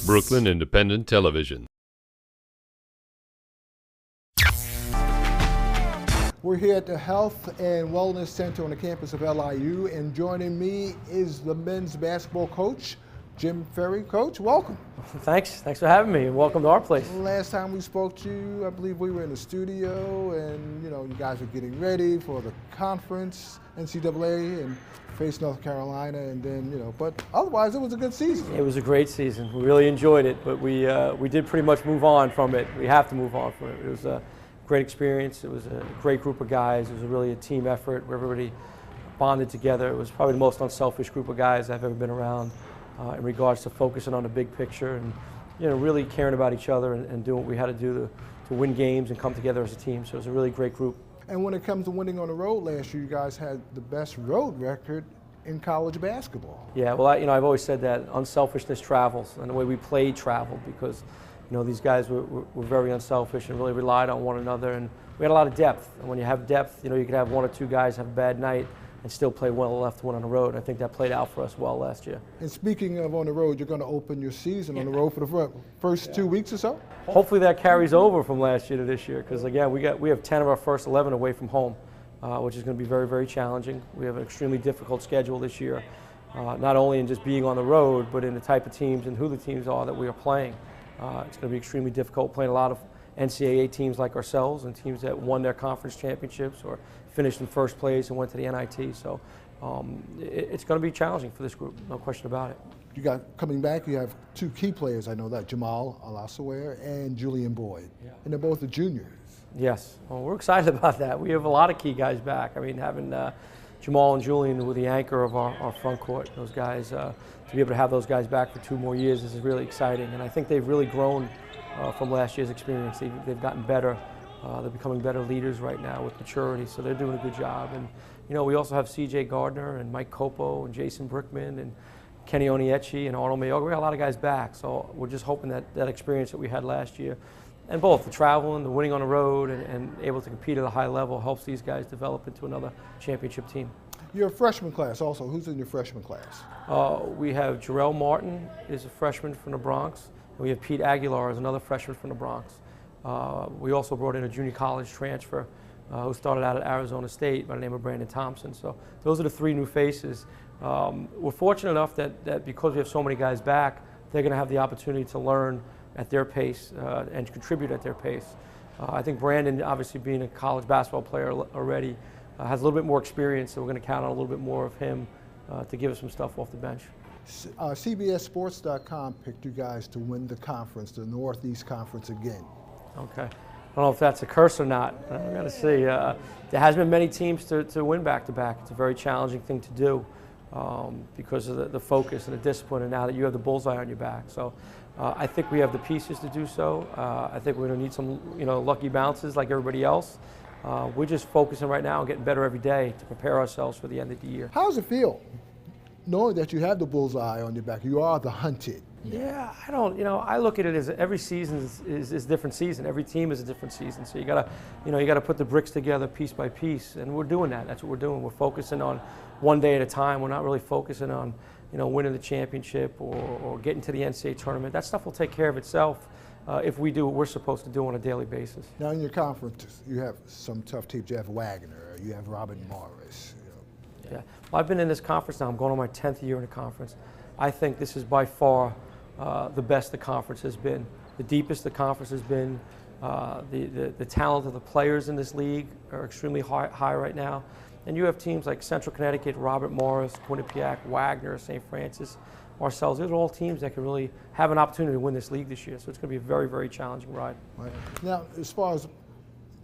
Brooklyn Independent Television. We're here at the Health and Wellness Center on the campus of LIU, and joining me is the men's basketball coach, Jim Ferry. Coach, welcome. Thanks for having me, and welcome to our place. Last time we spoke to you, I believe we were in the studio, and you guys were getting ready for the conference, NCAA, and faced North Carolina, and then but otherwise it was a good season. It was a great season. We really enjoyed it, but we did pretty much move on from it. We have to move on from it. It was a great experience. It was a great group of guys. It was really a team effort where everybody bonded together. It was probably the most unselfish group of guys I've ever been around in regards to focusing on the big picture and really caring about each other and doing what we had to do to win games and come together as a team. So it was a really great group. And when it comes to winning on the road last year, you guys had the best road record in college basketball. Yeah, well, I've always said that unselfishness travels, and the way we played traveled because these guys were very unselfish and really relied on one another, and we had a lot of depth. And when you have depth, you could have one or two guys have a bad night and still play well enough to win on the road. I think that played out for us well last year. And speaking of on the road, you're going to open your season on the road for the first 2 weeks or so? Hopefully that carries over from last year to this year, because again, we have 10 of our first 11 away from home, which is going to be very, very challenging. We have an extremely difficult schedule this year, not only in just being on the road, but in the type of teams and who the teams are that we are playing. It's going to be extremely difficult playing a lot of NCAA teams like ourselves and teams that won their conference championships or finished in first place and went to the NIT. So it's going to be challenging for this group, no question about it. You got coming back, you have two key players, I know that, Jamal Alasaware and Julian Boyd, and they're both the juniors. Yes, well, we're excited about that. We have a lot of key guys back. I mean, having Jamal and Julian were the anchor of our front court. Those guys, to be able to have those guys back for 2 more years is really exciting. And I think they've really grown from last year's experience. They've gotten better. They're becoming better leaders right now with maturity, so they're doing a good job. And we also have C.J. Gardner and Mike Copo and Jason Brickman and Kenny Oniechi and Arnold Mayoga. We got a lot of guys back, so we're just hoping that experience that we had last year, and both the traveling, the winning on the road, and able to compete at a high level helps these guys develop into another championship team. Your freshman class also, who's in your freshman class? We have Jarrell Martin is a freshman from the Bronx, and we have Pete Aguilar is another freshman from the Bronx. We also brought in a junior college transfer who started out at Arizona State by the name of Brandon Thompson. So those are the 3 new faces. We're fortunate enough that because we have so many guys back, they're going to have the opportunity to learn at their pace and contribute at their pace. I think Brandon, obviously being a college basketball player already, has a little bit more experience, so we're going to count on a little bit more of him to give us some stuff off the bench. CBSSports.com picked you guys to win the conference, the Northeast Conference again. Okay. I don't know if that's a curse or not. I've got to see. There has been many teams to win back-to-back. It's a very challenging thing to do because of the focus and the discipline, and now that you have the bullseye on your back. So I think we have the pieces to do so. I think we're going to need some lucky bounces like everybody else. We're just focusing right now on getting better every day to prepare ourselves for the end of the year. How does it feel knowing that you have the bullseye on your back? You are the hunted. Yeah, I look at it as every season is a different season. Every team is a different season. So you gotta put the bricks together piece by piece, and we're doing that. That's what we're doing. We're focusing on one day at a time. We're not really focusing on winning the championship or getting to the NCAA tournament. That stuff will take care of itself if we do what we're supposed to do on a daily basis. Now in your conference, you have some tough teams. You have Wagner, you have Robin Morris. Yeah, well, I've been in this conference now. I'm going on my 10th year in the conference. I think this is by far the best the conference has been, the deepest the conference has been. The talent of the players in this league are extremely high right now. And you have teams like Central Connecticut, Robert Morris, Quinnipiac, Wagner, St. Francis, ourselves. Those are all teams that can really have an opportunity to win this league this year. So it's going to be a very, very challenging ride. Right. Now, as far as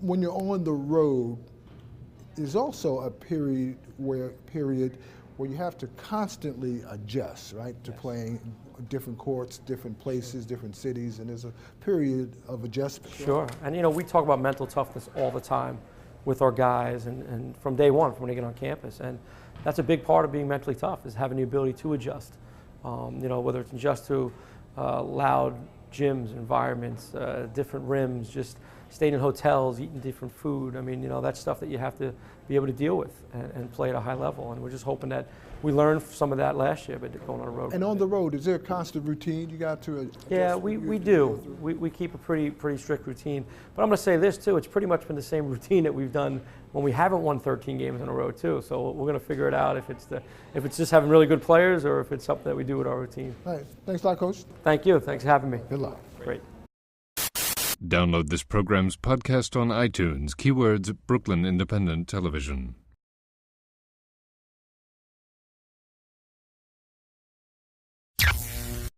when you're on the road, there's also a period where you have to constantly adjust, right, to playing different courts, different places, different cities, and there's a period of adjustment. Sure, and we talk about mental toughness all the time with our guys, and from day one, from when they get on campus, and that's a big part of being mentally tough, is having the ability to adjust. Whether it's adjust to loud gyms, environments, different rims, just staying in hotels, eating different food. I mean, that's stuff that you have to be able to deal with and play at a high level. And we're just hoping that we learned some of that last year, but going on the road. And on the road, is there a constant routine you got to? Yeah, we do. We keep a pretty strict routine. But I'm going to say this too: it's pretty much been the same routine that we've done when we haven't won 13 games in a row too. So we're going to figure it out if it's just having really good players or if it's something that we do with our routine. All right. Thanks a lot, Coach. Thank you. Thanks for having me. Good luck. Great. Download this program's podcast on iTunes. Keywords Brooklyn Independent Television.